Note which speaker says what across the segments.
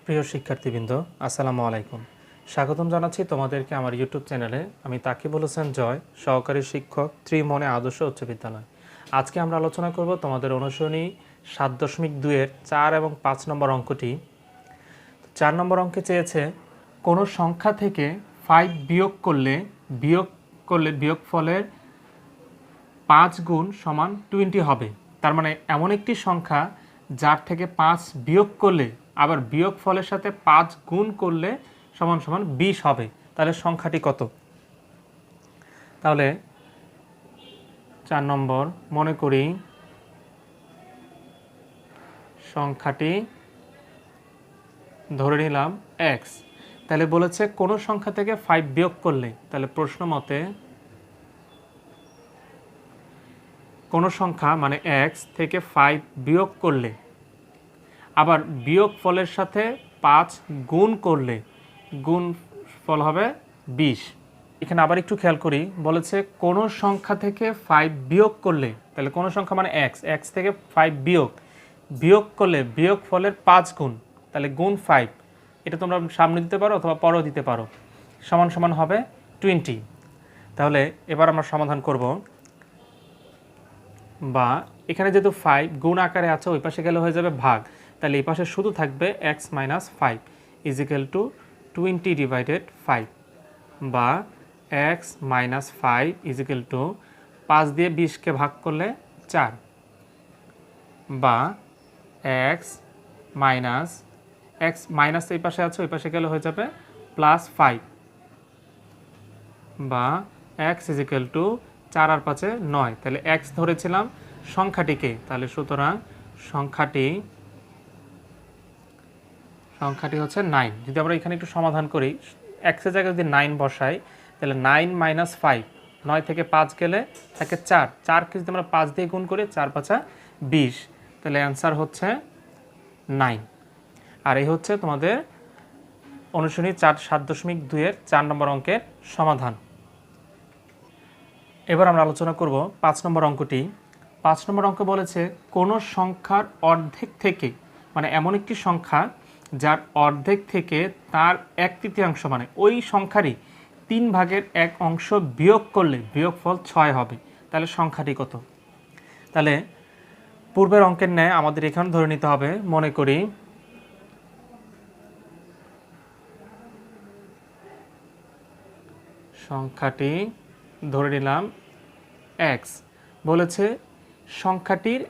Speaker 1: প্রিয় শিক্ষার্থীবৃন্দ, আসসালামু আলাইকুম। স্বাগতম জানাচ্ছি তোমাদেরকে আমার ইউটিউব চ্যানেলে। আমি তাকিবুল হোসেন জয়, সহকারী শিক্ষক, ত্রিমনে আদর্শ উচ্চ বিদ্যালয়। আজকে আমরা আলোচনা করব তোমাদের অনুসরণী 7.2-এর 4 এবং 5 নম্বর অঙ্কটি। 4 নম্বর অঙ্কে চেয়েছে কোনো সংখ্যা থেকে 5 বিয়োগফলের 5 গুণ সমান 20 হবে। তার মানে এমন একটি সংখ্যা যার থেকে 5 বিয়োগ করলে আবার বিয়োগ ফলের সাথে 5 গুণ করলে সমান সমান 20 হবে। তাহলে সংখ্যাটি কত? তাহলে 4 নম্বর মনে করি সংখ্যাটি ধরে নিলাম x। তাহলে বলেছে কোনো সংখ্যা থেকে 5 বিয়োগ করলে, তাহলে প্রশ্ন মতে কোনো সংখ্যা মানে x থেকে 5 বিয়োগ করলে আবার বিয়োগ ফলের সাথে 5 গুণ করলে গুণ ফল হবে 20। এখানে আবার একটু খেয়াল করি, বলেছে কোনো সংখ্যা থেকে 5 বিয়োগ করলে, তাহলে কোনো সংখ্যা মানে x থেকে 5 বিয়োগ করলে বিয়োগ ফলের 5 গুণ, তাহলে গুণ 5। এটা তোমরা সামনে দিতে পারো অথবা পরেও দিতে পারো। সমান সমান হবে 20। তাহলে এবার আমরা সমাধান করব। বা এখানে যেহেতু 5 গুণ আকারে আছে, ওই পাশে গেলে হয়ে যাবে ভাগ। তাহলে এই পাশে শুধু থাকবে x - 5 = 20 / 5, বা x - 5 = 5 দিয়ে 20কে ভাগ করলে 4, বা x মাইনাস এই পাশে আছে, ওই পাশে গেলে হয়ে যাবে +5, বা x = 4 আর 5 9। তাহলে x ধরেছিলাম সংখ্যাটিকে, তাহলে সুতরাং সংখ্যাটি হচ্ছে 9। যদি আমরা এখানে একটু সমাধান করি, x এর জায়গায় যদি 9 বসাই, তাহলে 9 - 5, 9 থেকে 5 গেলে থাকে 4, 4কে যদি আমরা 5 দিয়ে গুণ করি 4 × 5 = 20, তাহলে অ্যান্সার হচ্ছে 9। আর এই হচ্ছে তোমাদের অনুশীলনী 7.2-এর 4 নম্বর অঙ্কের সমাধান। এবার আমরা আলোচনা করব 5 নম্বর অঙ্কটি। 5 নম্বর অঙ্ক বলেছে কোনো সংখ্যার অর্ধেক থেকে, মানে এমন একটি সংখ্যা যার অর্ধেক থেকে তার 1/3 মানে ওই সংখ্যারই 3/1 অংশ বিয়োগ করলে বিয়োগফল 6 হবে। তাহলে সংখ্যাটি কত? তাহলে পূর্বের অঙ্কের ন্যায় আমাদের এখানে ধরে নিতে হবে। মনে করি সংখ্যাটি ধরে নিলাম x। বলেছে সংখ্যাটির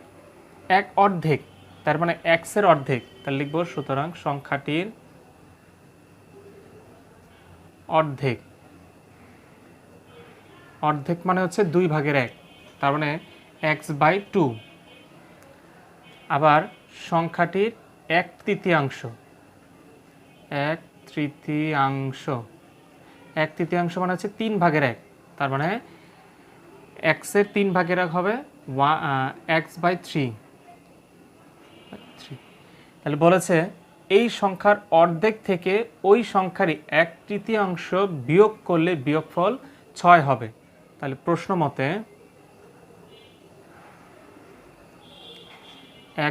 Speaker 1: 1/2, তার মানে x এর অর্ধেক। তাহলে লিখব সুতরাং সংখ্যাটির অর্ধেক মানে হচ্ছে 2/1, তার মানে x/2। আবার সংখ্যাটির 1/3, 1/3 মানে হচ্ছে 3/1, তার মানে x এর 3/1 হবে x/3। তাহলে বলেছে এই সংখ্যার অর্ধেক থেকে ওই সংখ্যারই 1/3 বিয়োগ করলে বিয়োগফল 6 হবে। তাহলে প্রশ্ন মতে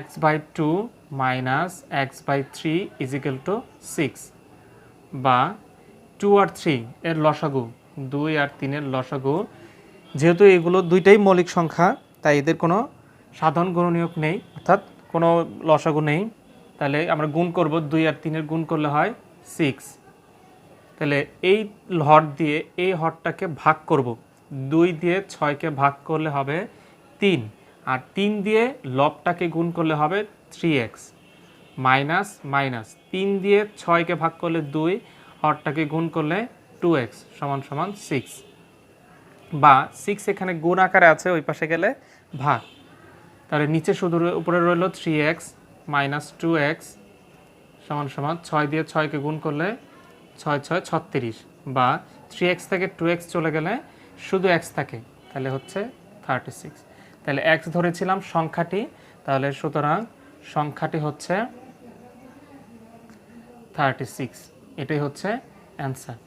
Speaker 1: x/2 - x/3 = 6, বা 2 আর 3 এর লসাগু, 2 আর 3 এর লসাগু। যেহেতু এগুলো দুইটাই মৌলিক সংখ্যা, তাই এদের কোনো সাধারণ গুণনীয়ক নেই, অর্থাৎ কোনো লসাগু নেই। তাহলে আমরা গুণ করব, 2 আর 3 এর গুণ করলে হয় 6। তাহলে এই হর দিয়ে এই হরটাকে ভাগ করব, 2 দিয়ে 6কে ভাগ করলে হবে 3, আর 3 দিয়ে লবটাকে গুণ করলে হবে 3x, মাইনাস 3 দিয়ে 6কে ভাগ করলে 2, হরটাকে গুণ করলে 2x = 6, বা 6 এখানে গুণ আকারে আছে, ওই পাশে গেলে ভাগ। তাহলে নিচে শুধু উপরে রইল 3x - 2x = 6 দিয়ে 6কে গুণ করলে 6 × 6 = 36, বা 3x থেকে 2x চলে গেলে শুধু x থাকে, তাহলে হচ্ছে 36। তাহলে x ধরেছিলাম সংখ্যাটি, তাহলে সুতরাং সংখ্যাটি হচ্ছে 36। এটাই হচ্ছে অ্যান্সার।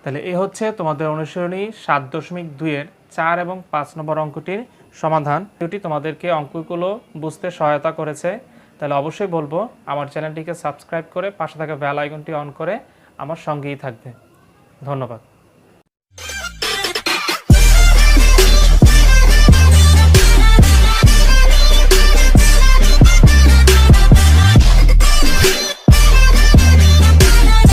Speaker 1: তাহলে এই হচ্ছে তোমাদের অনুসরণী 7.2-এর 4 এবং 5 নম্বর অঙ্কটির সমাধান। এটি তোমাদেরকে অঙ্কগুলো বুঝতে সহায়তা করেছে। তাহলে অবশ্যই বলবো আমার চ্যানেলটিকে সাবস্ক্রাইব করে পাশে থাকা বেল আইকনটি অন করে আমার সঙ্গেই থাকবে। ধন্যবাদ।